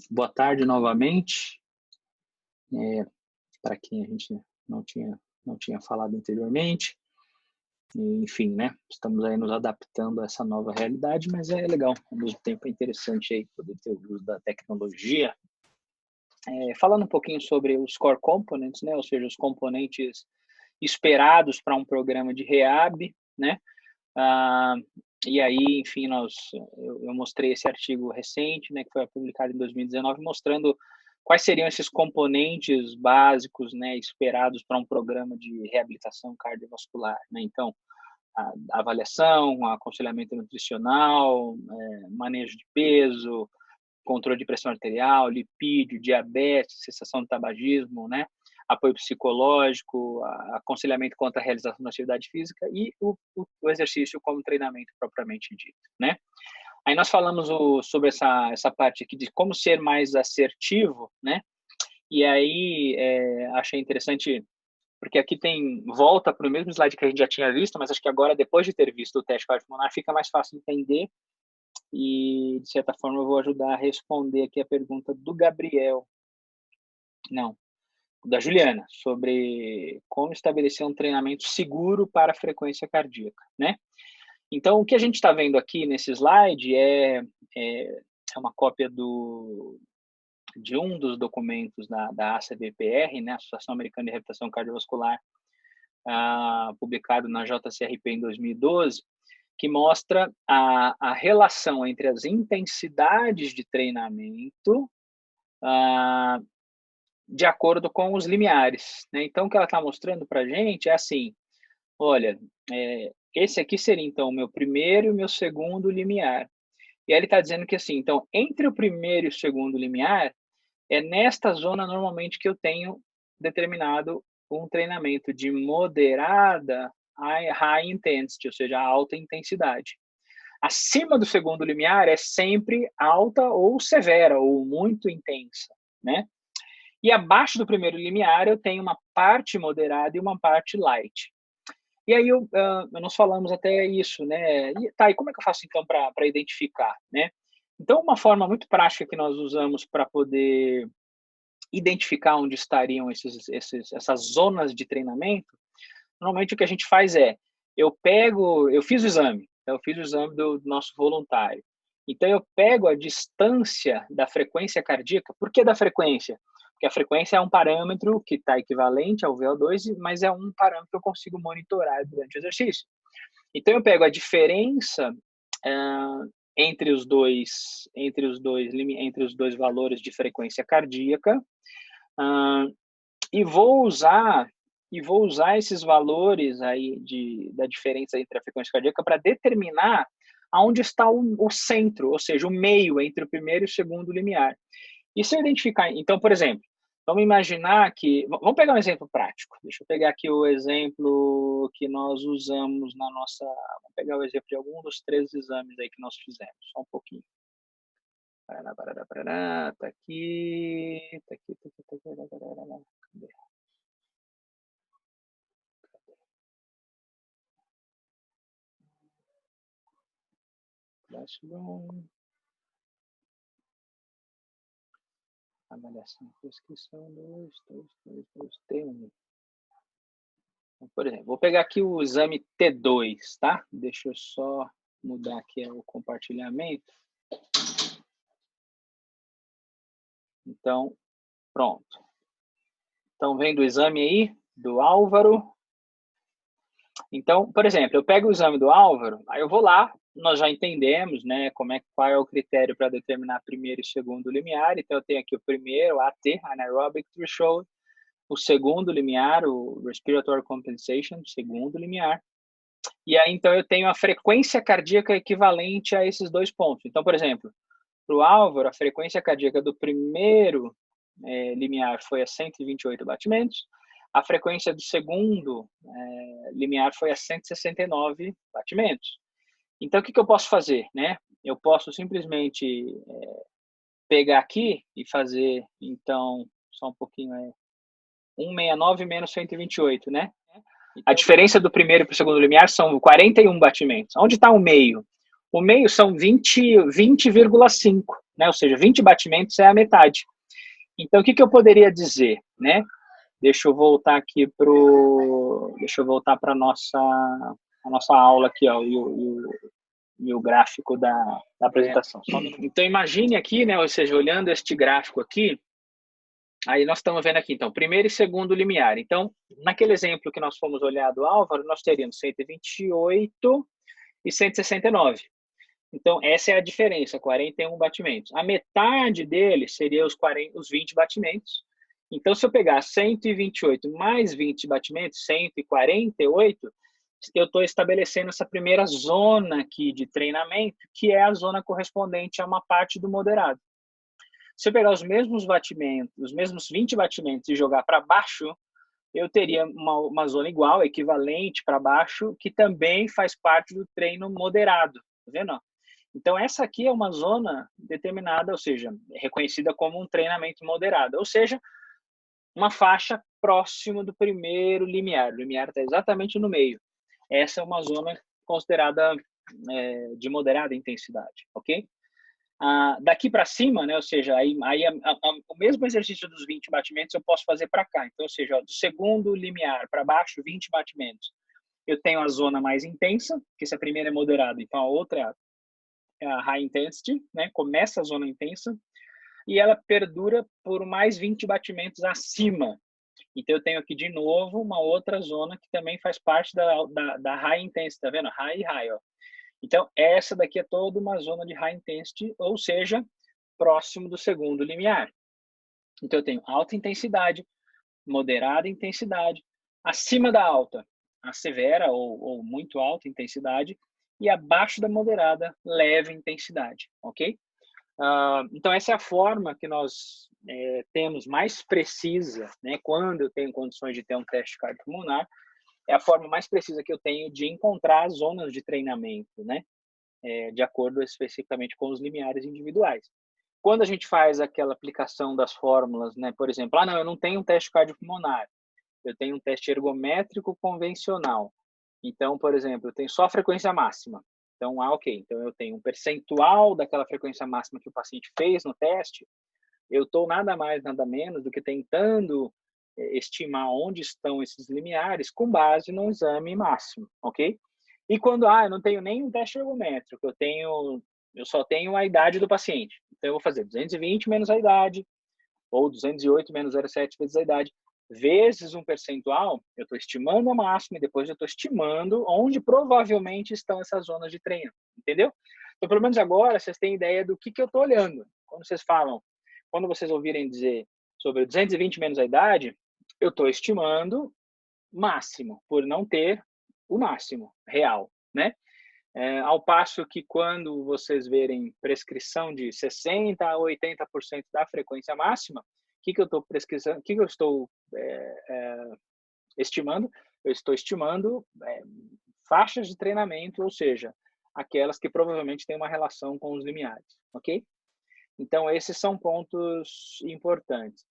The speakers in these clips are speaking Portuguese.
Boa tarde novamente. Para quem a gente não tinha falado anteriormente. Enfim, né? Estamos aí nos adaptando a essa nova realidade, mas é legal, ao mesmo tempo é interessante aí poder ter o uso da tecnologia. Falando um pouquinho sobre os core components, né? Ou seja, os componentes esperados para um programa de REAB, né? E aí, enfim, eu mostrei esse artigo recente, né, que foi publicado em 2019, mostrando quais seriam esses componentes básicos, né, esperados para um programa de reabilitação cardiovascular, né? Então, a avaliação, aconselhamento nutricional, manejo de peso, controle de pressão arterial, lipídio, diabetes, cessação do tabagismo, né? Apoio psicológico, aconselhamento quanto à realização da atividade física e o exercício como treinamento propriamente dito, né? Aí nós falamos sobre essa parte aqui de como ser mais assertivo, né? E aí achei interessante, porque aqui volta para o mesmo slide que a gente já tinha visto, mas acho que agora, depois de ter visto o teste cardiopulmonar, fica mais fácil entender e, de certa forma, eu vou ajudar a responder aqui a pergunta do Gabriel. Não, da Juliana, sobre como estabelecer um treinamento seguro para a frequência cardíaca, né? Então, o que a gente está vendo aqui nesse slide é uma cópia de um dos documentos da ACVPR, né, Associação Americana de Reabilitação Cardiovascular, publicado na JCRP em 2012, que mostra a relação entre as intensidades de treinamento de acordo com os limiares, né? Então, o que ela está mostrando para a gente é assim, olha, esse aqui seria, então, o meu primeiro e o meu segundo limiar. E aí ele está dizendo que, assim, então, entre o primeiro e o segundo limiar, é nesta zona, normalmente, que eu tenho determinado um treinamento de moderada a high intensity, ou seja, alta intensidade. Acima do segundo limiar é sempre alta ou severa, ou muito intensa, né? E abaixo do primeiro limiar eu tenho uma parte moderada e uma parte light. E aí nós falamos até isso, né? E como é que eu faço então para identificar, né? Então, uma forma muito prática que nós usamos para poder identificar onde estariam essas zonas de treinamento, normalmente o que a gente faz eu fiz o exame, então eu fiz o exame do nosso voluntário. Então, eu pego a distância da frequência cardíaca. Por que da frequência? Porque a frequência é um parâmetro que está equivalente ao VO2, mas é um parâmetro que eu consigo monitorar durante o exercício. Então, eu pego a diferença entre os dois valores de frequência cardíaca e vou usar esses valores aí da diferença entre a frequência cardíaca para determinar aonde está o centro, ou seja, o meio entre o primeiro e o segundo limiar. E se eu identificar, então, por exemplo, vamos imaginar que, vamos pegar um exemplo prático. Deixa eu pegar aqui o exemplo que nós usamos vamos pegar o exemplo de algum dos 3 exames aí que nós fizemos, só um pouquinho. Tá aqui. Cadê? Classroom. Avaliação e prescrição 2, T1. Por exemplo, vou pegar aqui o exame T2, tá? Deixa eu só mudar aqui o compartilhamento. Então, pronto. Estão vendo o exame aí do Álvaro? Então, por exemplo, eu pego o exame do Álvaro, aí eu vou lá, nós já entendemos, né, qual é o critério para determinar primeiro e segundo limiar. Então, eu tenho aqui o primeiro, AT, Anaerobic Threshold, o segundo limiar, o Respiratory Compensation, segundo limiar. E aí, então, eu tenho a frequência cardíaca equivalente a esses 2 pontos. Então, por exemplo, para o Álvaro, a frequência cardíaca do primeiro limiar foi a 128 batimentos, a frequência do segundo limiar foi a 169 batimentos. Então, o que eu posso fazer, né? Eu posso simplesmente pegar aqui e fazer, então, só um pouquinho, 169 menos 128, né? A diferença do primeiro para o segundo limiar são 41 batimentos. Onde está o meio? O meio são 20,5. né? Ou seja, 20 batimentos é a metade. Então, o que eu poderia dizer, né? Deixa eu voltar aqui para a nossa aula aqui, ó, e o gráfico da apresentação. Então, imagine aqui, né? Ou seja, olhando este gráfico aqui, aí nós estamos vendo aqui, então, primeiro e segundo limiar. Então, naquele exemplo que nós fomos olhar do Álvaro, nós teríamos 128 e 169. Então, essa é a diferença, 41 batimentos. A metade dele seria os 20 batimentos. Então, se eu pegar 128 mais 20 batimentos, 148, eu estou estabelecendo essa primeira zona aqui de treinamento, que é a zona correspondente a uma parte do moderado. Se eu pegar os mesmos batimentos, os mesmos 20 batimentos e jogar para baixo, eu teria uma zona igual, equivalente para baixo, que também faz parte do treino moderado. Tá vendo? Então, essa aqui é uma zona determinada, ou seja, reconhecida como um treinamento moderado, ou seja, uma faixa próximo do primeiro limiar. O limiar está exatamente no meio. Essa é uma zona considerada de moderada intensidade, ok? Daqui para cima, né, ou seja, o mesmo exercício dos 20 batimentos eu posso fazer para cá. Então, ou seja, do segundo limiar para baixo, 20 batimentos. Eu tenho a zona mais intensa, que essa primeira é moderada, então a outra é a high intensity, né? Começa a zona intensa e ela perdura por mais 20 batimentos acima. Então, eu tenho aqui de novo uma outra zona que também faz parte da high intensity, tá vendo? High e high, ó. Então, essa daqui é toda uma zona de high intensity, ou seja, próximo do segundo limiar. Então, eu tenho alta intensidade, moderada intensidade, acima da alta, a severa ou muito alta intensidade, e abaixo da moderada, leve intensidade, ok? Então, essa é a forma que nós temos mais precisa, né, quando eu tenho condições de ter um teste cardiopulmonar, é a forma mais precisa que eu tenho de encontrar as zonas de treinamento, né, de acordo especificamente com os limiares individuais. Quando a gente faz aquela aplicação das fórmulas, né, por exemplo, não, eu não tenho um teste cardiopulmonar, eu tenho um teste ergométrico convencional. Então, por exemplo, eu tenho só a frequência máxima. Então, ok, então eu tenho um percentual daquela frequência máxima que o paciente fez no teste, eu estou nada mais, nada menos do que tentando estimar onde estão esses limiares com base no exame máximo, ok? E quando, eu não tenho nenhum teste ergométrico, eu só tenho a idade do paciente. Então, eu vou fazer 220 menos a idade, ou 208 menos 0,7 vezes a idade, vezes um percentual, eu estou estimando a máxima e depois eu estou estimando onde provavelmente estão essas zonas de treino, entendeu? Então, pelo menos agora, vocês têm ideia do que eu estou olhando. Quando vocês ouvirem dizer sobre 220 menos a idade, eu estou estimando máximo, por não ter o máximo real, né? Ao passo que quando vocês verem prescrição de 60% a 80% da frequência máxima, o que eu estou prescrevendo? O que eu estou estimando? Eu estou estimando faixas de treinamento, ou seja, aquelas que provavelmente têm uma relação com os limiares, ok? Então, esses são pontos importantes.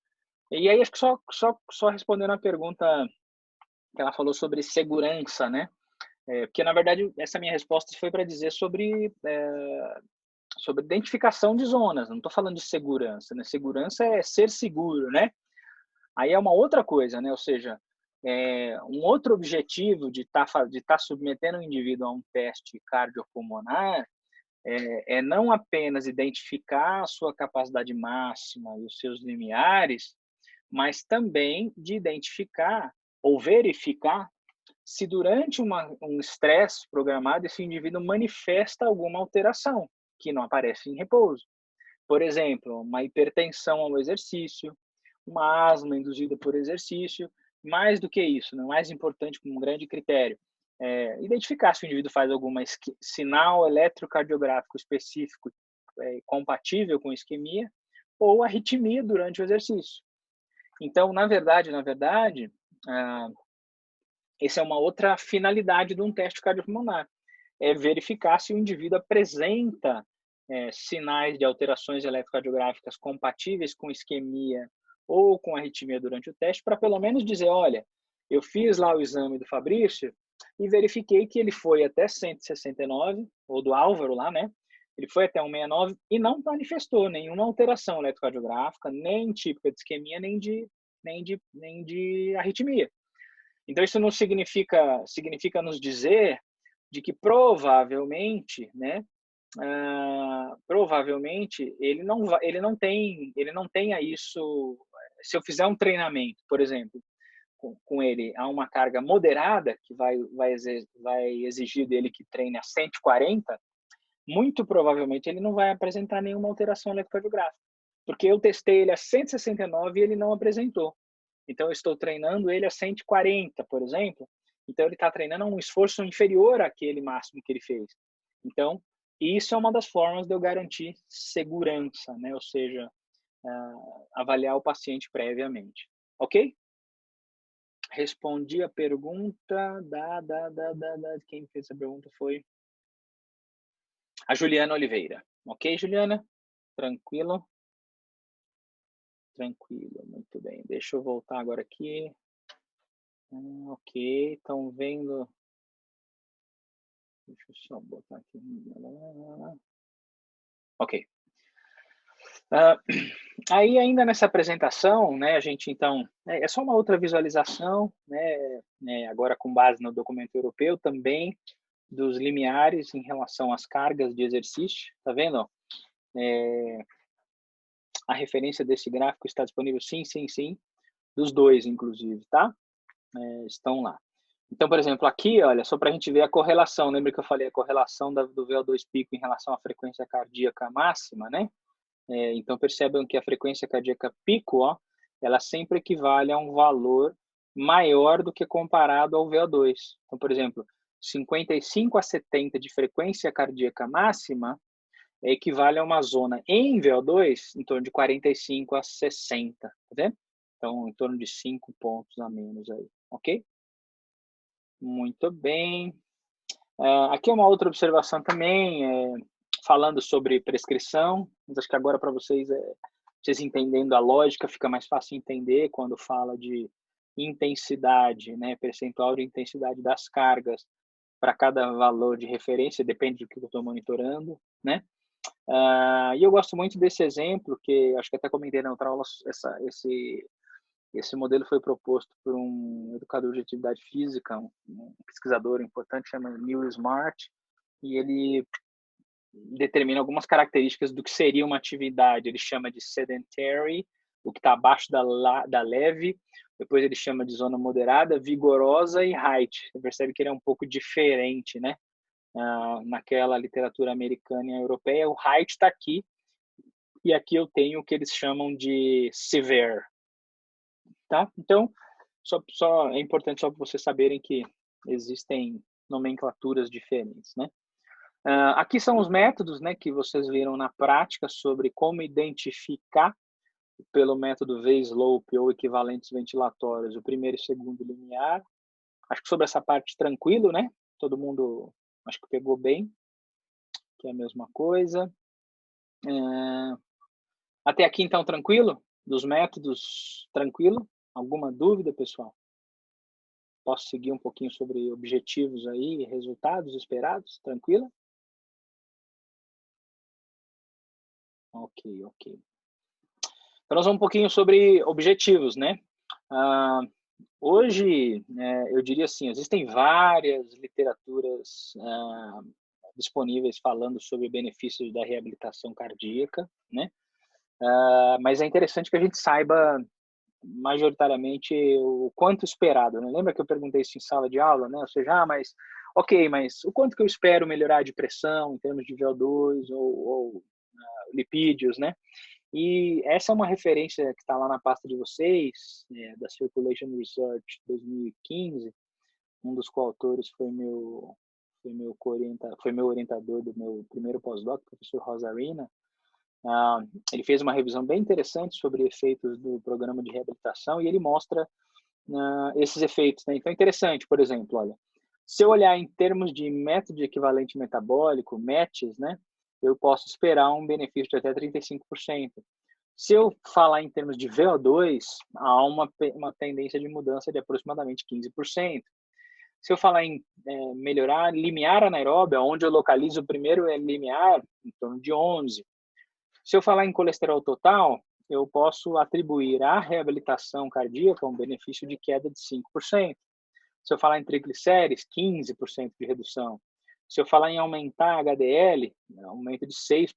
E aí, acho que só respondendo a pergunta que ela falou sobre segurança, né? Porque, na verdade, essa minha resposta foi para dizer sobre identificação de zonas. Não estou falando de segurança, né? Segurança é ser seguro, né? Aí é uma outra coisa, né? Ou seja, um outro objetivo de tá submetendo o indivíduo a um teste cardiopulmonar é não apenas identificar a sua capacidade máxima e os seus limiares, mas também de identificar ou verificar se durante um estresse programado esse indivíduo manifesta alguma alteração que não aparece em repouso. Por exemplo, uma hipertensão ao exercício, uma asma induzida por exercício. Mais do que isso, não mais importante como um grande critério, identificar se o indivíduo faz algum sinal eletrocardiográfico específico compatível com isquemia ou arritmia durante o exercício. Então, na verdade, essa é uma outra finalidade de um teste cardiopulmonar, é verificar se o indivíduo apresenta sinais de alterações eletrocardiográficas compatíveis com isquemia ou com arritmia durante o teste, para pelo menos dizer, olha, eu fiz lá o exame do Fabrício e verifiquei que ele foi até 169, ou do Álvaro lá, né? Ele foi até 1,69 e não manifestou nenhuma alteração eletrocardiográfica, nem típica de isquemia, nem de arritmia. Então, isso não significa nos dizer de que provavelmente, né, provavelmente ele não tenha isso. Se eu fizer um treinamento, por exemplo, com ele a uma carga moderada, que vai exigir dele que treine a 140, muito provavelmente ele não vai apresentar nenhuma alteração eletrocardiográfica, porque eu testei ele a 169 e ele não apresentou. Então, eu estou treinando ele a 140, por exemplo. Então, ele está treinando um esforço inferior àquele máximo que ele fez. Então, isso é uma das formas de eu garantir segurança, né? Ou seja, avaliar o paciente previamente. Ok? Respondi a pergunta quem fez essa pergunta foi a Juliana Oliveira. Ok, Juliana? Tranquilo? Tranquilo, muito bem. Deixa eu voltar agora aqui. Ok, estão vendo... Deixa eu só botar aqui. Ok. Aí, ainda nessa apresentação, né, a gente, então... É só uma outra visualização, né, agora com base no documento europeu também, dos limiares em relação às cargas de exercício. Tá vendo? A referência desse gráfico está disponível? Sim, sim, sim. Dos dois, inclusive, tá? Estão lá. Então, por exemplo, aqui, olha, só para a gente ver a correlação. Lembra que eu falei a correlação do VO2 pico em relação à frequência cardíaca máxima, né? Então, percebam que a frequência cardíaca pico, ó, ela sempre equivale a um valor maior do que comparado ao VO2. Então, por exemplo, 55 a 70 de frequência cardíaca máxima equivale a uma zona em VO2 em torno de 45 a 60, tá vendo? Então, em torno de 5 pontos a menos aí, ok? Muito bem. Aqui é uma outra observação também, falando sobre prescrição, mas acho que agora para vocês entendendo a lógica, fica mais fácil entender quando fala de intensidade, né, percentual de intensidade das cargas para cada valor de referência, depende do que eu estou monitorando, né? E eu gosto muito desse exemplo, que acho que até comentei na outra aula, esse modelo foi proposto por um educador de atividade física, um pesquisador importante, chama Neil Smart, e ele determina algumas características do que seria uma atividade. Ele chama de sedentary, o que está abaixo da leve, depois ele chama de zona moderada, vigorosa e height. Você percebe que ele é um pouco diferente, né? Naquela literatura americana e europeia, o height está aqui, e aqui eu tenho o que eles chamam de severe, tá? Então, é importante só para vocês saberem que existem nomenclaturas diferentes, né? Aqui são os métodos, né, que vocês viram na prática sobre como identificar pelo método V-slope ou equivalentes ventilatórios o primeiro e segundo limiar. Acho que sobre essa parte tranquilo, né? Todo mundo acho que pegou bem, que é a mesma coisa. Até aqui, então, tranquilo? Dos métodos, tranquilo? Alguma dúvida, pessoal? Posso seguir um pouquinho sobre objetivos aí, resultados esperados? Tranquilo? Ok. Então, nós vamos um pouquinho sobre objetivos, né? Hoje, eu diria assim, existem várias literaturas disponíveis falando sobre benefícios da reabilitação cardíaca, né? Mas é interessante que a gente saiba majoritariamente o quanto esperado, né? Lembra que eu perguntei isso em sala de aula, né? Ou seja, mas o quanto que eu espero melhorar de pressão em termos de VO2 ou lipídios, né? E essa é uma referência que está lá na pasta de vocês, da Circulation Research 2015. Um dos coautores foi meu orientador do meu primeiro pós-doc, o professor Rosarina. Ele fez uma revisão bem interessante sobre efeitos do programa de reabilitação e ele mostra esses efeitos, né? Então, é interessante, por exemplo, olha, se eu olhar em termos de método de equivalente metabólico, METs, né, eu posso esperar um benefício de até 35%. Se eu falar em termos de VO2, há uma tendência de mudança de aproximadamente 15%. Se eu falar em melhorar limiar anaeróbia, onde eu localizo o primeiro limiar, em torno de 11. Se eu falar em colesterol total, eu posso atribuir à reabilitação cardíaca um benefício de queda de 5%. Se eu falar em triglicérides, 15% de redução. Se eu falar em aumentar HDL, aumento de 6%.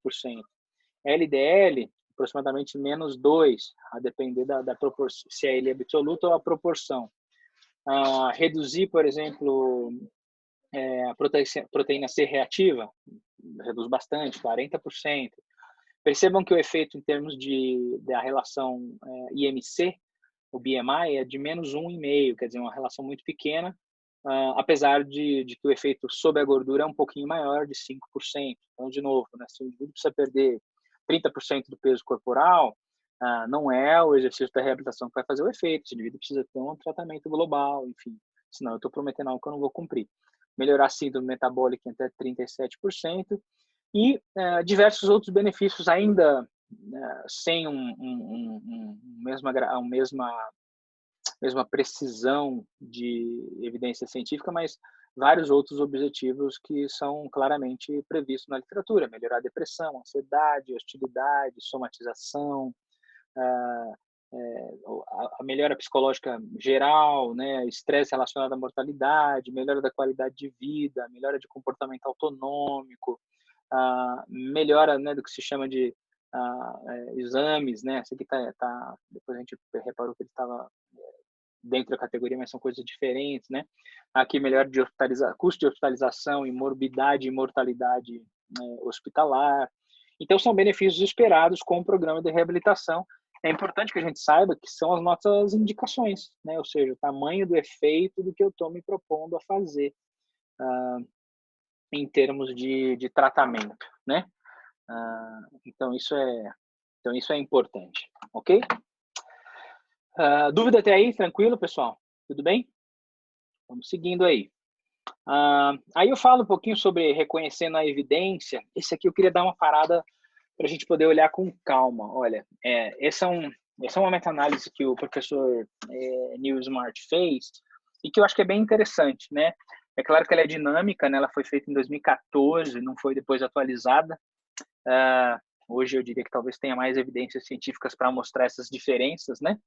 LDL, aproximadamente menos 2%, a depender da proporção, se é ele absoluto ou a proporção. Reduzir, por exemplo, a proteína C reativa, reduz bastante, 40%. Percebam que o efeito em termos da relação IMC, o BMI, é de menos 1,5, quer dizer, uma relação muito pequena, apesar de que o efeito sobre a gordura é um pouquinho maior, de 5%. Então, de novo, né, se o indivíduo precisa perder 30% do peso corporal, não é o exercício da reabilitação que vai fazer o efeito. Esse indivíduo precisa ter um tratamento global, enfim, senão eu estou prometendo algo que eu não vou cumprir. Melhorar a síndrome metabólica em até 37%, e diversos outros benefícios ainda sem mesma precisão de evidência científica, mas vários outros objetivos que são claramente previstos na literatura: melhorar a depressão, ansiedade, hostilidade, somatização, a melhora psicológica geral, né, estresse relacionado à mortalidade, melhora da qualidade de vida, melhora de comportamento autonômico, melhora, né, do que se chama de exames, né? Esse aqui depois a gente reparou que ele estava dentro da categoria, mas são coisas diferentes, né? Aqui melhora de custo de hospitalização e morbidade e mortalidade hospitalar. Então são benefícios esperados com o programa de reabilitação. É importante que a gente saiba que são as nossas indicações, né? Ou seja, o tamanho do efeito do que eu estou me propondo a fazer em termos de tratamento, né? Então isso é importante, ok? Dúvida até aí? Tranquilo, pessoal? Tudo bem? Vamos seguindo aí. Aí eu falo um pouquinho sobre reconhecendo a evidência. Esse aqui eu queria dar uma parada para a gente poder olhar com calma. Olha, essa é uma meta-análise que o professor Neil Smart fez e que eu acho que é bem interessante, né? É claro que ela é dinâmica, né? Ela foi feita em 2014, não foi depois atualizada. Hoje eu diria que talvez tenha mais evidências científicas para mostrar essas diferenças, né?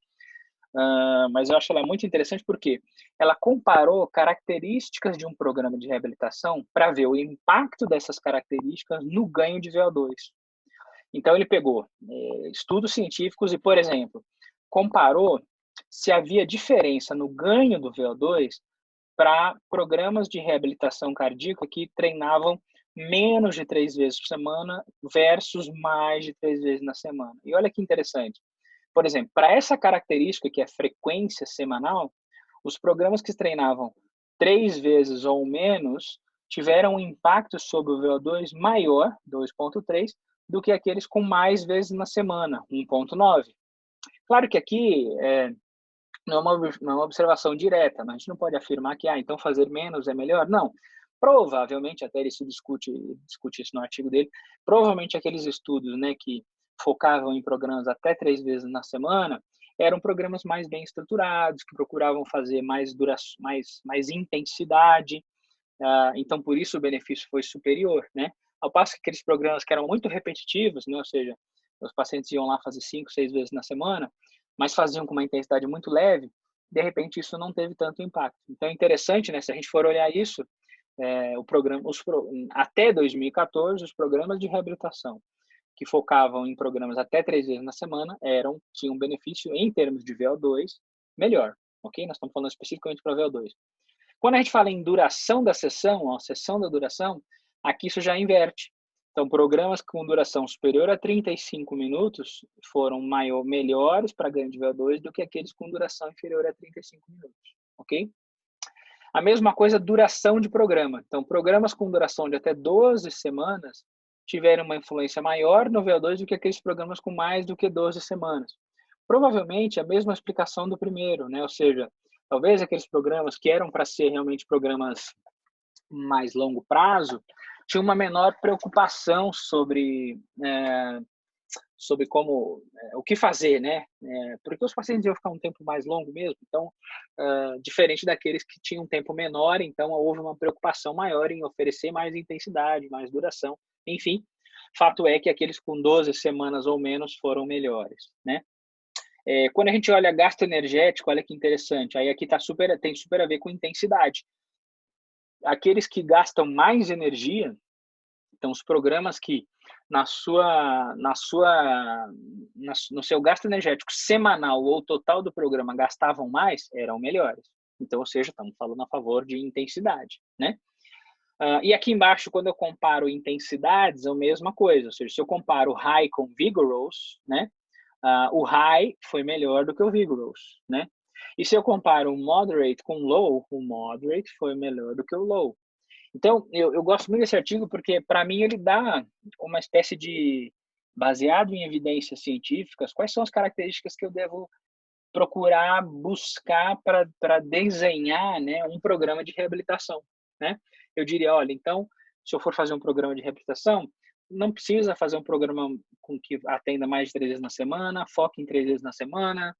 Mas eu acho ela muito interessante porque ela comparou características de um programa de reabilitação para ver o impacto dessas características no ganho de VO2. Então, ele pegou estudos científicos e, por exemplo, comparou se havia diferença no ganho do VO2 para programas de reabilitação cardíaca que treinavam menos de 3 vezes por semana versus mais de 3 vezes na semana. E olha que interessante. Por exemplo, para essa característica, que é frequência semanal, os programas que treinavam 3 vezes ou menos tiveram um impacto sobre o VO2 maior, 2,3, do que aqueles com mais vezes na semana, 1,9. Claro que aqui não é uma observação direta, mas a gente não pode afirmar que então fazer menos é melhor. Não. Provavelmente, até ele se discute isso no artigo dele, provavelmente aqueles estudos, né, que focavam em programas até 3 vezes na semana eram programas mais bem estruturados, que procuravam fazer mais intensidade. Então, por isso o benefício foi superior, né? Ao passo que aqueles programas que eram muito repetitivos, né, ou seja, os pacientes iam lá fazer 5, 6 vezes na semana, mas faziam com uma intensidade muito leve, de repente isso não teve tanto impacto. Então é interessante, né, se a gente for olhar isso, até 2014, os programas de reabilitação que focavam em programas até 3 vezes na semana tinham um benefício em termos de VO2 melhor, ok? Nós estamos falando especificamente para VO2. Quando a gente fala em duração da sessão, a sessão da duração, aqui isso já inverte. Então, programas com duração superior a 35 minutos foram melhores para ganho de VO2 do que aqueles com duração inferior a 35 minutos, ok? A mesma coisa, duração de programa. Então, programas com duração de até 12 semanas tiveram uma influência maior no VO2 do que aqueles programas com mais do que 12 semanas. Provavelmente a mesma explicação do primeiro, né? Ou seja, talvez aqueles programas que eram para ser realmente programas mais longo prazo tinham uma menor preocupação sobre como o que fazer, né? porque os pacientes iam ficar um tempo mais longo mesmo, então, diferente daqueles que tinham um tempo menor, então houve uma preocupação maior em oferecer mais intensidade, mais duração, enfim, fato é que aqueles com 12 semanas ou menos foram melhores, né? Quando a gente olha gasto energético, olha que interessante, aí aqui tem super a ver com intensidade. Aqueles que gastam mais energia, então os programas que no seu gasto energético semanal ou total do programa gastavam mais, eram melhores. Então, ou seja, estamos falando a favor de intensidade, né? E aqui embaixo, quando eu comparo intensidades, é a mesma coisa. Ou seja, se eu comparo high com vigorous, né? O high foi melhor do que o vigorous, né? E se eu comparo o moderate com low, o moderate foi melhor do que o low. Então, eu gosto muito desse artigo porque, para mim, ele dá uma espécie de, baseado em evidências científicas, quais são as características que eu devo procurar buscar para desenhar, né, um programa de reabilitação, né? Eu diria, olha, então, se eu for fazer um programa de reabilitação, não precisa fazer um programa com que atenda mais de 3 vezes na semana, foque em 3 vezes na semana,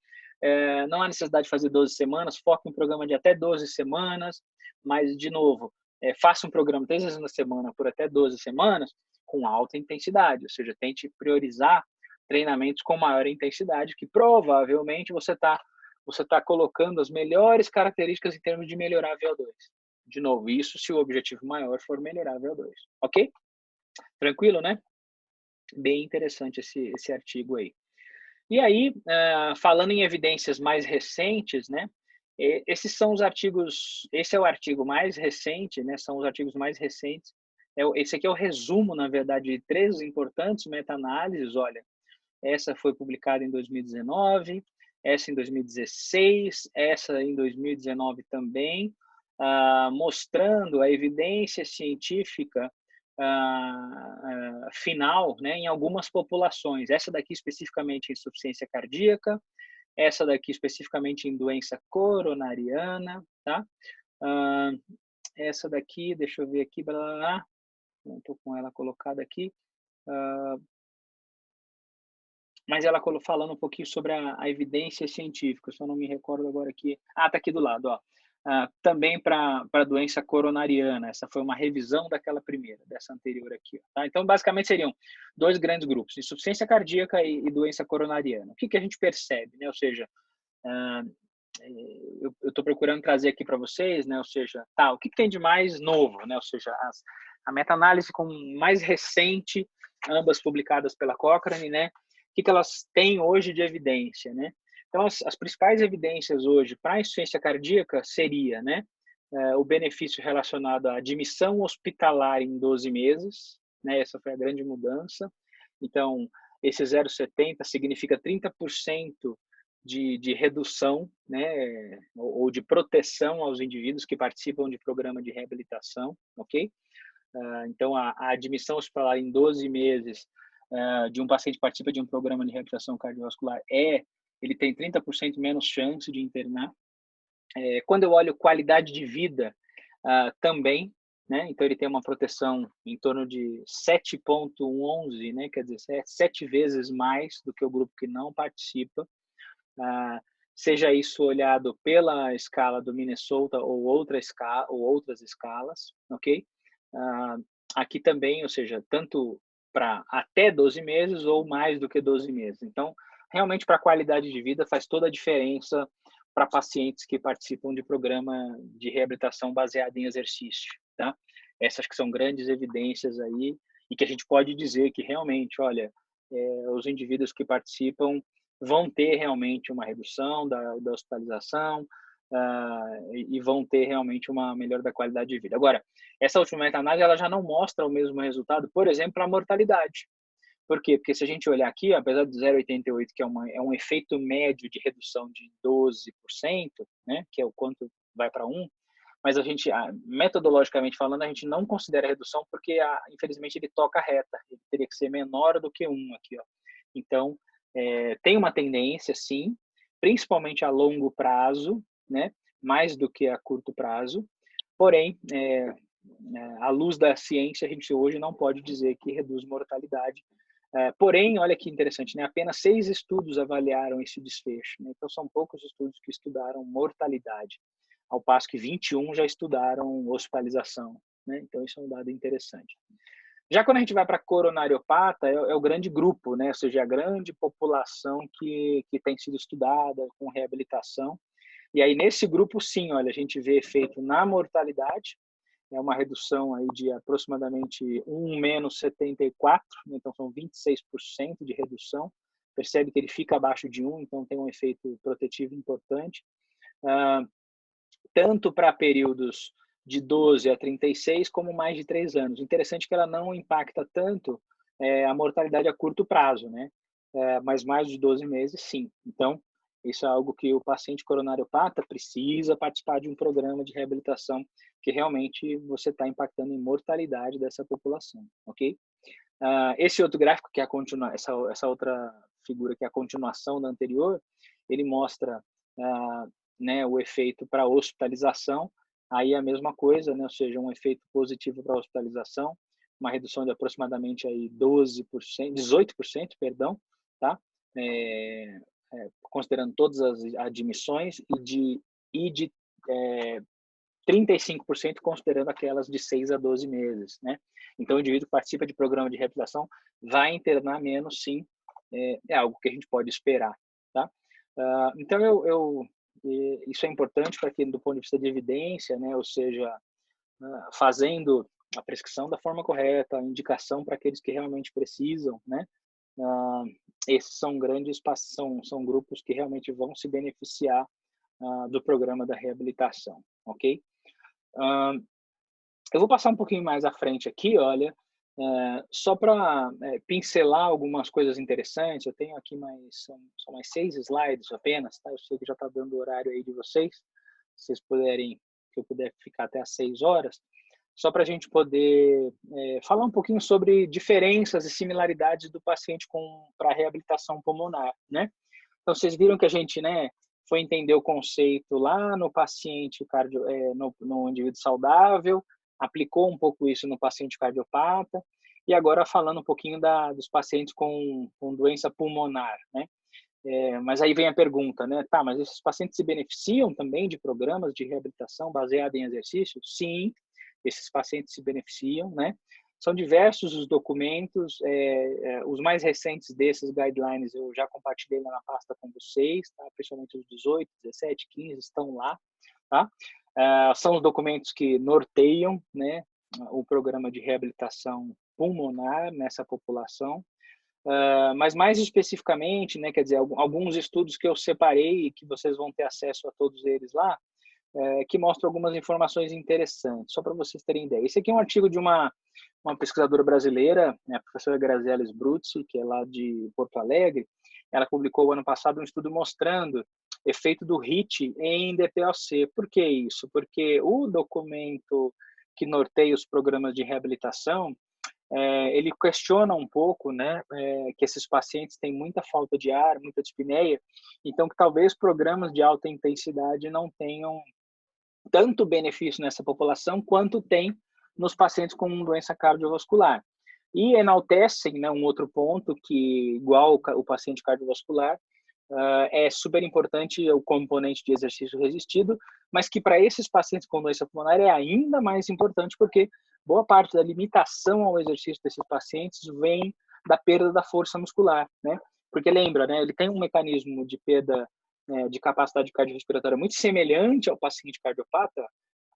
não há necessidade de fazer 12 semanas, foque em um programa de até 12 semanas, mas, de novo, faça um programa 3 vezes na semana por até 12 semanas com alta intensidade, ou seja, tente priorizar treinamentos com maior intensidade, que provavelmente você tá colocando as melhores características em termos de melhorar VO2. De novo, isso se o objetivo maior for melhorar VO2, ok? Tranquilo, né? Bem interessante esse artigo aí. E aí, falando em evidências mais recentes, né? Esses são os artigos, esse é o artigo mais recente, né? São os artigos mais recentes. Esse aqui é o resumo, na verdade, de 3 importantes meta-análises. Olha, essa foi publicada em 2019, essa em 2016, essa em 2019 também, mostrando a evidência científica final, né, em algumas populações. Essa daqui especificamente em insuficiência cardíaca, essa daqui especificamente em doença coronariana, tá? Essa daqui, deixa eu ver aqui, não estou com ela colocada aqui, mas ela falando um pouquinho sobre a evidência científica, só não me recordo agora aqui. Tá aqui do lado, ó. Também para doença coronariana, essa foi uma revisão daquela primeira, dessa anterior aqui. Tá? Então, basicamente, seriam 2 grandes grupos, insuficiência cardíaca e doença coronariana. O que a gente percebe? Né? Ou seja, eu estou procurando trazer aqui para vocês, né? Ou seja, o que tem de mais novo? Né? Ou seja, a meta-análise mais recente, ambas publicadas pela Cochrane, né? O que elas têm hoje de evidência, né? Então, as principais evidências hoje para a insuficiência cardíaca seria, né, o benefício relacionado à admissão hospitalar em 12 meses, né? Essa foi a grande mudança. Então, esse 0,70 significa 30% de redução, né, ou de proteção aos indivíduos que participam de programa de reabilitação, ok? Então, a admissão hospitalar em 12 meses de um paciente que participa de um programa de reabilitação cardiovascular ele tem 30% menos chance de internar. Quando eu olho qualidade de vida, também, né? Então, ele tem uma proteção em torno de 7,11, né? Quer dizer, 7 vezes mais do que o grupo que não participa. Seja isso olhado pela escala do Minnesota ou outras escalas, ok? Aqui também, ou seja, tanto para até 12 meses ou mais do que 12 meses. Então, realmente, para a qualidade de vida, faz toda a diferença para pacientes que participam de programa de reabilitação baseado em exercício, tá? Essas que são grandes evidências aí e que a gente pode dizer que realmente, olha, os indivíduos que participam vão ter realmente uma redução da hospitalização e vão ter realmente uma melhora da qualidade de vida. Agora, essa última meta-análise ela já não mostra o mesmo resultado, por exemplo, para a mortalidade. Por quê? Porque se a gente olhar aqui, apesar de 0,88, que é um efeito médio de redução de 12%, né, que é o quanto vai para 1, mas metodologicamente falando, a gente não considera redução porque, infelizmente, ele toca reta. Ele teria que ser menor do que 1 aqui, ó. Então, tem uma tendência, sim, principalmente a longo prazo, né, mais do que a curto prazo. Porém, à luz da ciência, a gente hoje não pode dizer que reduz mortalidade, Porém, olha que interessante, né? Apenas 6 estudos avaliaram esse desfecho, né? Então, são poucos estudos que estudaram mortalidade, ao passo que 21 já estudaram hospitalização, né? Então, isso é um dado interessante. Já quando a gente vai para coronariopata, é o grande grupo, né? Ou seja, a grande população que tem sido estudada com reabilitação. E aí, nesse grupo, sim, olha, a gente vê efeito na mortalidade, é uma redução aí de aproximadamente 1 menos 74, então são 26% de redução. Percebe que ele fica abaixo de 1, então tem um efeito protetivo importante. Tanto para períodos de 12 a 36, como mais de 3 anos. Interessante que ela não impacta tanto a mortalidade a curto prazo, né? Mas mais de 12 meses, sim. Então, isso é algo que o paciente coronariopata precisa participar de um programa de reabilitação que realmente você está impactando em mortalidade dessa população, ok? Esse outro gráfico, que é essa outra figura que é a continuação da anterior, ele mostra né, o efeito para hospitalização, aí a mesma coisa, né, ou seja, um efeito positivo para hospitalização, uma redução de aproximadamente aí 12%, 18%, perdão, tá? Considerando todas as admissões e de 35% considerando aquelas de 6 a 12 meses, né? Então, o indivíduo que participa de programa de reabilitação vai internar menos, sim, é algo que a gente pode esperar, tá? Então, isso é importante para que, do ponto de vista de evidência, né? Ou seja, fazendo a prescrição da forma correta, a indicação para aqueles que realmente precisam, né? Esses são são grupos que realmente vão se beneficiar do programa da reabilitação, ok? Eu vou passar um pouquinho mais à frente aqui, olha, só para pincelar algumas coisas interessantes. Eu tenho aqui são mais 6 slides apenas, tá? Eu sei que já está dando o horário aí de vocês, se vocês puderem, que eu puder ficar até às 6 horas, só para a gente poder falar um pouquinho sobre diferenças e similaridades do paciente para reabilitação pulmonar, né? Então, vocês viram que a gente, né, foi entender o conceito lá no paciente no indivíduo saudável, aplicou um pouco isso no paciente cardiopata, e agora falando um pouquinho dos pacientes com doença pulmonar, né? Mas aí vem a pergunta, né? Tá, mas esses pacientes se beneficiam também de programas de reabilitação baseado em exercício? Sim, esses pacientes se beneficiam, né? São diversos os documentos, os mais recentes desses guidelines eu já compartilhei lá na pasta com vocês, tá? Principalmente os 18, 17, 15 estão lá, tá? São os documentos que norteiam, né, o programa de reabilitação pulmonar nessa população. Mas mais especificamente, né, quer dizer, alguns estudos que eu separei e que vocês vão ter acesso a todos eles lá, que mostram algumas informações interessantes, só para vocês terem ideia. Esse aqui é um artigo de uma pesquisadora brasileira, né, a professora Graziela Sbruzzi, que é lá de Porto Alegre. Ela publicou ano passado um estudo mostrando efeito do HIT em DPOC. Por que isso? Porque o documento que norteia os programas de reabilitação, ele questiona um pouco, né, que esses pacientes têm muita falta de ar, muita dispneia, então que talvez programas de alta intensidade não tenham tanto benefício nessa população quanto tem nos pacientes com doença cardiovascular. E enaltecem, né, um outro ponto que, igual o paciente cardiovascular, é super importante o componente de exercício resistido, mas que para esses pacientes com doença pulmonar é ainda mais importante porque boa parte da limitação ao exercício desses pacientes vem da perda da força muscular, né? Porque lembra, né, ele tem um mecanismo de perda de capacidade cardiorrespiratória muito semelhante ao paciente cardiopata,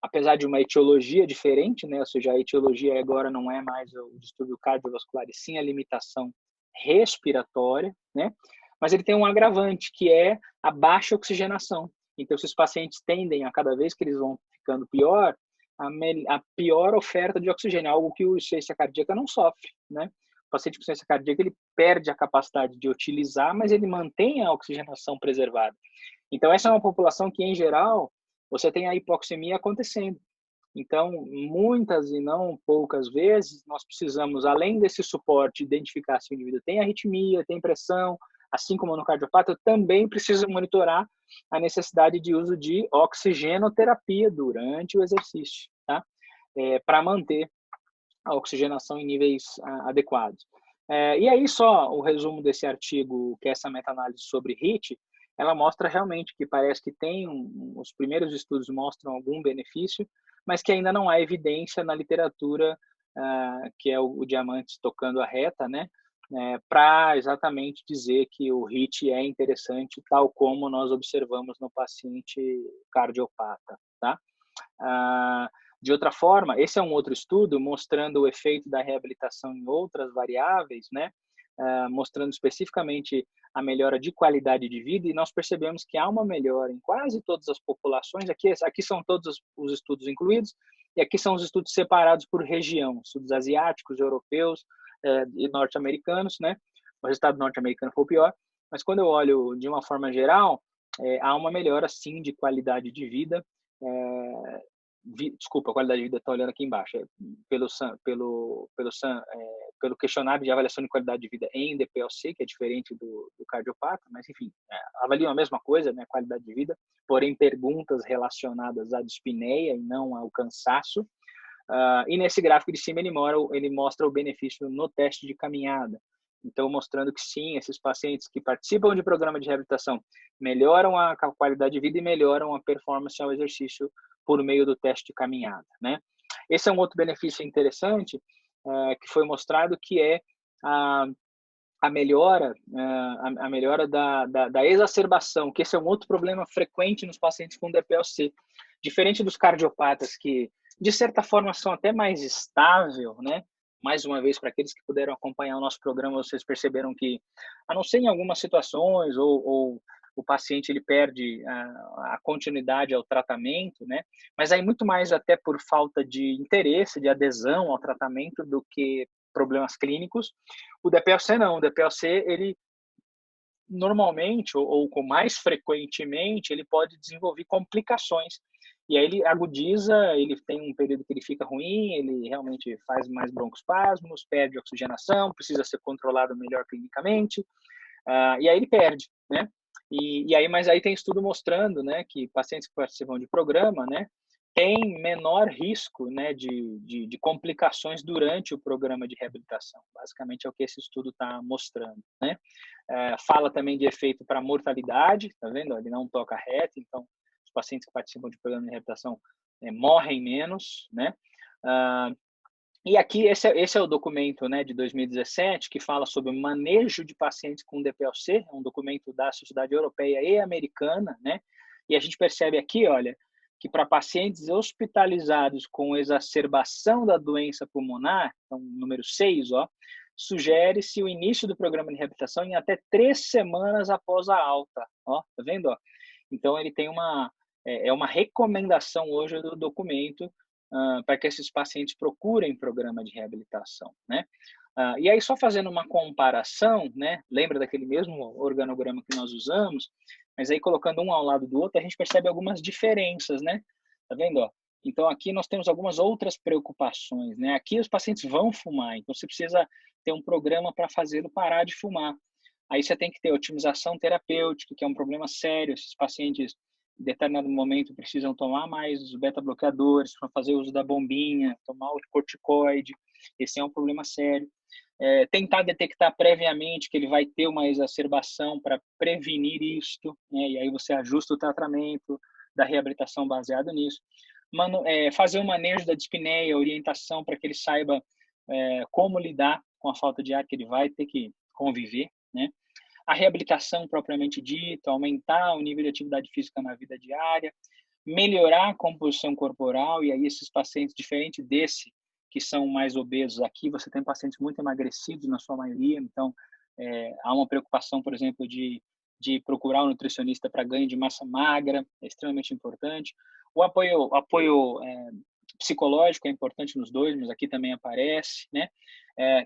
apesar de uma etiologia diferente, né? Ou seja, a etiologia agora não é mais o distúrbio cardiovascular, e sim a limitação respiratória, né? Mas ele tem um agravante, que é a baixa oxigenação. Então, esses pacientes tendem, a cada vez que eles vão ficando pior, a pior oferta de oxigênio, algo que o insuficiência cardíaca não sofre, né? O paciente com insuficiência cardíaca, ele perde a capacidade de utilizar, mas ele mantém a oxigenação preservada. Então, essa é uma população que, em geral, você tem a hipoxemia acontecendo. Então, muitas e não poucas vezes, nós precisamos, além desse suporte, identificar se o indivíduo tem arritmia, tem pressão, assim como no cardiopata, eu também preciso monitorar a necessidade de uso de oxigenoterapia durante o exercício, tá? Para manter a oxigenação em níveis adequados. E aí só o resumo desse artigo, que é essa meta-análise sobre HIIT, ela mostra realmente que parece que os primeiros estudos mostram algum benefício, mas que ainda não há evidência na literatura, que é o Diamantes tocando a reta, né, para exatamente dizer que o HIIT é interessante, tal como nós observamos no paciente cardiopata, tá? De outra forma, esse é um outro estudo mostrando o efeito da reabilitação em outras variáveis, né? Mostrando especificamente a melhora de qualidade de vida, e nós percebemos que há uma melhora em quase todas as populações. Aqui são todos os estudos incluídos, e aqui são os estudos separados por região, estudos asiáticos, europeus e norte-americanos, né? O resultado norte-americano foi o pior, mas quando eu olho de uma forma geral, há uma melhora, sim, de qualidade de vida. Desculpa, a qualidade de vida está olhando aqui embaixo, pelo questionário de avaliação de qualidade de vida em DPLC, que é diferente do cardiopata, mas enfim, avaliam a mesma coisa, né, qualidade de vida, porém perguntas relacionadas à dispneia e não ao cansaço. E nesse gráfico de cima ele mostra o benefício no teste de caminhada. Então, mostrando que sim, esses pacientes que participam de programa de reabilitação melhoram a qualidade de vida e melhoram a performance ao exercício por meio do teste de caminhada, né? Esse é um outro benefício interessante que foi mostrado, que é a melhora da exacerbação, que esse é um outro problema frequente nos pacientes com DPLC. Diferente dos cardiopatas, que de certa forma são até mais estável, né? Mais uma vez, para aqueles que puderam acompanhar o nosso programa, vocês perceberam que, a não ser em algumas situações, ou o paciente ele perde a continuidade ao tratamento, né? Mas aí muito mais até por falta de interesse, de adesão ao tratamento, do que problemas clínicos. O DPLC não, o DPLC, ele normalmente, ou com mais frequentemente, ele pode desenvolver complicações. E aí ele agudiza, ele tem um período que ele fica ruim, ele realmente faz mais broncoespasmos, perde oxigenação, precisa ser controlado melhor clinicamente, e aí ele perde, né? Mas aí tem estudo mostrando, né, que pacientes que participam de programa, né, têm menor risco, né, de complicações durante o programa de reabilitação. Basicamente é o que esse estudo está mostrando, né? Fala também de efeito para mortalidade, tá vendo? Ele não toca reto, então os pacientes que participam de programa de reabilitação morrem menos, né? E aqui, esse é o documento, né, de 2017, que fala sobre o manejo de pacientes com DPLC, é um documento da Sociedade Europeia e Americana, né? E a gente percebe aqui, olha, que para pacientes hospitalizados com exacerbação da doença pulmonar, então, número 6, ó, sugere-se o início do programa de reabilitação em até 3 semanas após a alta, ó, tá vendo, ó? Então, ele tem uma recomendação hoje do documento para que esses pacientes procurem programa de reabilitação, né? E aí, só fazendo uma comparação, né? Lembra daquele mesmo organograma que nós usamos, mas aí colocando um ao lado do outro, a gente percebe algumas diferenças, né? Tá vendo, ó? Então, aqui nós temos algumas outras preocupações, né? Aqui os pacientes vão fumar, então você precisa ter um programa para fazê-lo parar de fumar. Aí você tem que ter otimização terapêutica, que é um problema sério. Esses pacientes, em determinado momento, precisam tomar mais os beta-bloqueadores, para fazer uso da bombinha, tomar o corticoide. Esse é um problema sério. Tentar detectar previamente que ele vai ter uma exacerbação para prevenir isto, né? E aí você ajusta o tratamento da reabilitação baseado nisso. Fazer o manejo da dispneia, orientação para que ele saiba como lidar com a falta de ar que ele vai ter que conviver, né? A reabilitação propriamente dita, aumentar o nível de atividade física na vida diária, melhorar a composição corporal, e aí esses pacientes, diferente desse, que são mais obesos, aqui você tem pacientes muito emagrecidos na sua maioria, então há uma preocupação, por exemplo, de procurar um nutricionista para ganho de massa magra, é extremamente importante. O apoio psicológico é importante nos dois, mas aqui também aparece, né?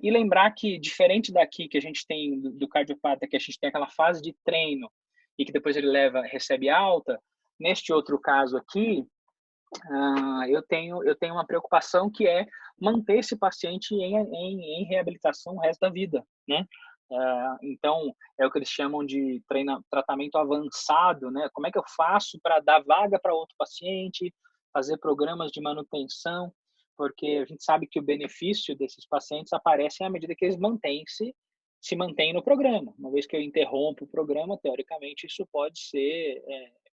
E lembrar que, diferente daqui que a gente tem do cardiopata, que a gente tem aquela fase de treino e que depois ele recebe alta, neste outro caso aqui, eu tenho uma preocupação, que é manter esse paciente em reabilitação o resto da vida, né? Então, é o que eles chamam de tratamento avançado, né? Como é que eu faço para dar vaga para outro paciente, fazer programas de manutenção? porque a gente sabe que o benefício desses pacientes aparece à medida que eles se mantêm no programa. Uma vez que eu interrompo o programa, teoricamente, isso pode ser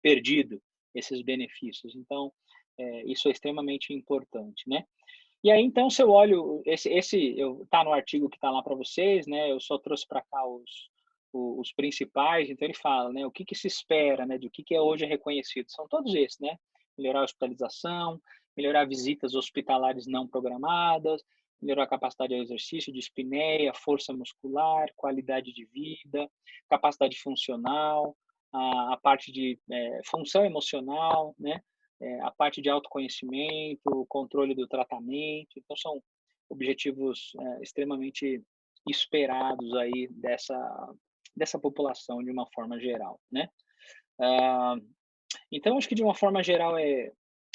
perdido, esses benefícios. Então, isso é extremamente importante, né? E aí, então, se eu olho, tá no artigo que está lá para vocês, né? Eu só trouxe para cá os principais, então ele fala, né? O que se espera, né? Do que hoje é reconhecido. São todos esses, né? Melhorar a hospitalização, melhorar visitas hospitalares não programadas, melhorar a capacidade de exercício, de espineia, força muscular, qualidade de vida, capacidade funcional, a parte de função emocional, né? A parte de autoconhecimento, o controle do tratamento. Então, são objetivos extremamente esperados aí dessa população de uma forma geral, né? Ah, então, acho que de uma forma geral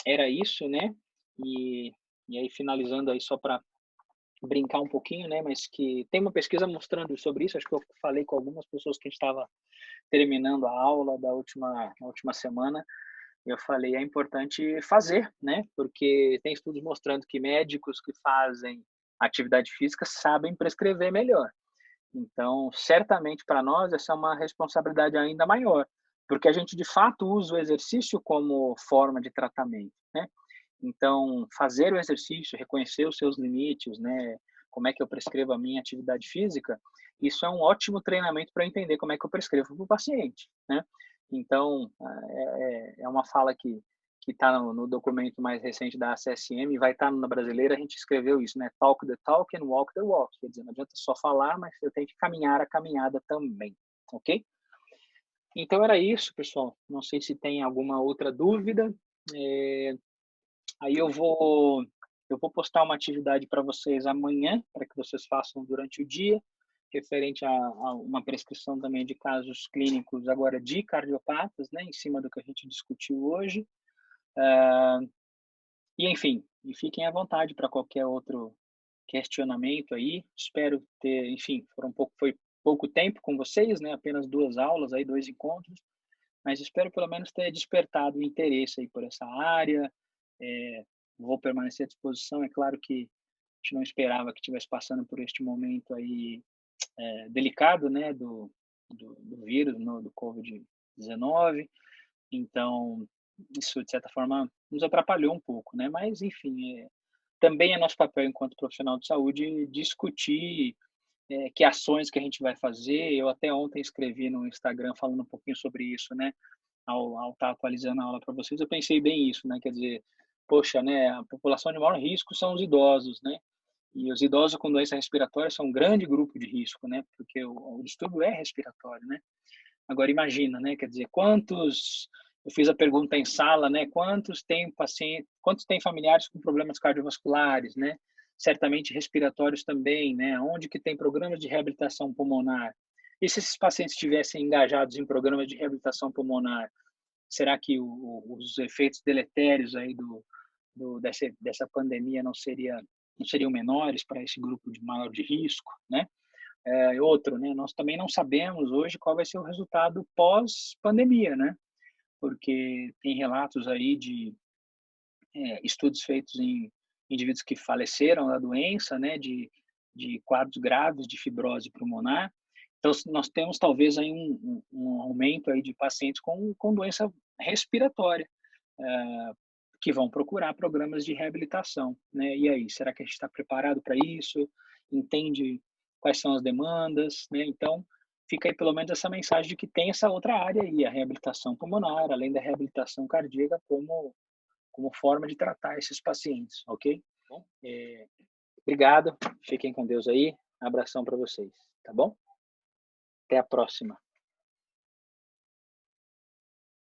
era isso, né? E, e aí, finalizando aí, só para brincar um pouquinho, né? Mas que tem uma pesquisa mostrando sobre isso, acho que eu falei com algumas pessoas que a gente estava terminando a aula na última semana, eu falei, é importante fazer, né? Porque tem estudos mostrando que médicos que fazem atividade física sabem prescrever melhor. Então, certamente para nós essa é uma responsabilidade ainda maior, porque a gente de fato usa o exercício como forma de tratamento, né? Então, fazer o exercício, reconhecer os seus limites, né? Como é que eu prescrevo a minha atividade física, isso é um ótimo treinamento para entender como é que eu prescrevo para o paciente, né? Então, é uma fala que está no documento mais recente da ACSM, vai estar na brasileira, a gente escreveu isso, né? Talk the talk and walk the walk. Quer dizer, não adianta só falar, mas eu tenho que caminhar a caminhada também, ok? Então, era isso, pessoal. Não sei se tem alguma outra dúvida. Aí eu vou postar uma atividade para vocês amanhã, para que vocês façam durante o dia, referente a uma prescrição também de casos clínicos agora de cardiopatas, né, em cima do que a gente discutiu hoje. E enfim, e fiquem à vontade para qualquer outro questionamento aí. Espero ter, enfim, foi pouco tempo com vocês, né, apenas 2 aulas aí, 2 encontros, mas espero pelo menos ter despertado o interesse aí por essa área. Vou permanecer à disposição. É claro que a gente não esperava que estivesse passando por este momento aí delicado, né, do vírus, do Covid-19. Então, isso, de certa forma, nos atrapalhou um pouco, né? Mas, enfim, também é nosso papel enquanto profissional de saúde discutir que ações que a gente vai fazer. Eu até ontem escrevi no Instagram falando um pouquinho sobre isso, né? Ao estar atualizando a aula para vocês, eu pensei bem isso, né? Quer dizer, poxa, né? A população de maior risco são os idosos, né? E os idosos com doença respiratória são um grande grupo de risco, né? Porque o distúrbio é respiratório, né? Agora imagina, né? Quer dizer, eu fiz a pergunta em sala, né? Quantos têm familiares com problemas cardiovasculares, né? Certamente respiratórios também, né? Onde que tem programas de reabilitação pulmonar? E se esses pacientes estivessem engajados em programas de reabilitação pulmonar, será que os efeitos deletérios aí dessa pandemia não seriam menores para esse grupo de maior de risco, né? Outro, né? Nós também não sabemos hoje qual vai ser o resultado pós-pandemia, né? Porque tem relatos aí de estudos feitos em indivíduos que faleceram da doença, né? De quadros graves de fibrose pulmonar. Então, nós temos talvez aí um aumento aí de pacientes com doença respiratória, que vão procurar programas de reabilitação, né? E aí, será que a gente está preparado para isso? Entende quais são as demandas, né? Então, fica aí pelo menos essa mensagem de que tem essa outra área aí, a reabilitação pulmonar, além da reabilitação cardíaca, como forma de tratar esses pacientes, ok? Bom, obrigado, fiquem com Deus aí, abração para vocês, tá bom? Até a próxima.